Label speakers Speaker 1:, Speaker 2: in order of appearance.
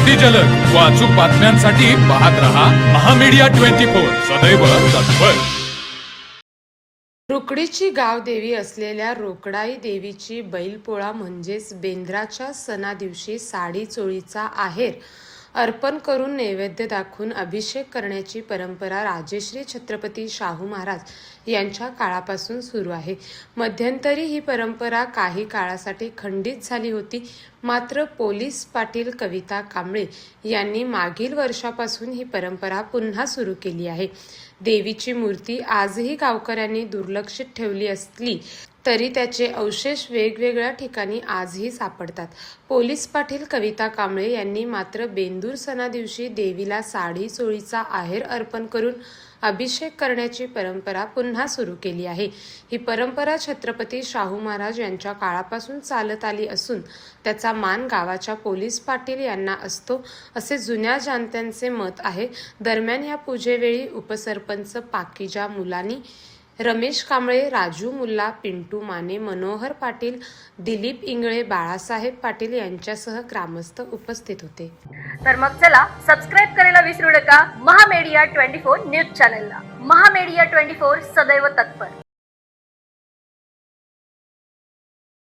Speaker 1: अगदी जलद व अचूक बातम्यांसाठी पाहत रहा महामीडिया 24 सदैव तत्पर।
Speaker 2: रुकडीची गावदेवी असलेल्या रोकडाई देवीची बैलपोळा म्हणजेच बेंद्राच्या सणादिवशी साडी चोळीचा आहेर अर्पण करून नैवेद्य दाखवून अभिषेक करण्याची परंपरा राजश्री छत्रपती शाहू महाराज यांच्या काळापासून सुरू आहे। मध्यंतरी ही परंपरा काही काळासाठी खंडित झाली होती, मात्र पोलीस पाटील कविता कांबळे यांनी मागील वर्षापासून ही परंपरा पुन्हा सुरू केली आहे। देवीची मूर्ती आजही गावकऱ्यांनी दुर्लक्षित ठेवली असली तरी त्याचे अवशेष वेगवेगळ्या ठिकाणी आजही सापडतात। पोलीस पाटील कविता कांबळे यांनी मात्र बेंदूर सणादिवशी देवीला साडी चोळीचा आहेर अर्पण करून अभिषेक करण्याची परंपरा पुन्हा सुरू केली आहे। ही परंपरा छत्रपती शाहू महाराज यांच्या काळापासून चालत आली असून त्याचा मान गावाच्या पोलीस पाटील यांना असतो असे जुन्या जाणत्यांचे मत आहे। दरम्यान या पूजेवेळी उपसरपंच पाकीजा मुलानी, रमेश कांबळे, राजू मुल्ला, पिंटू माने, मनोहर पाटील, दिलीप इंगळे, बाळासाहेब पाटील यांच्यासह ग्रामस्थ उपस्थित होते।
Speaker 3: तर मग चला सबस्क्राईब करायला विसरू नका महामीडिया 24 न्यूज चॅनलला। महामीडिया 24 सदैव तत्पर।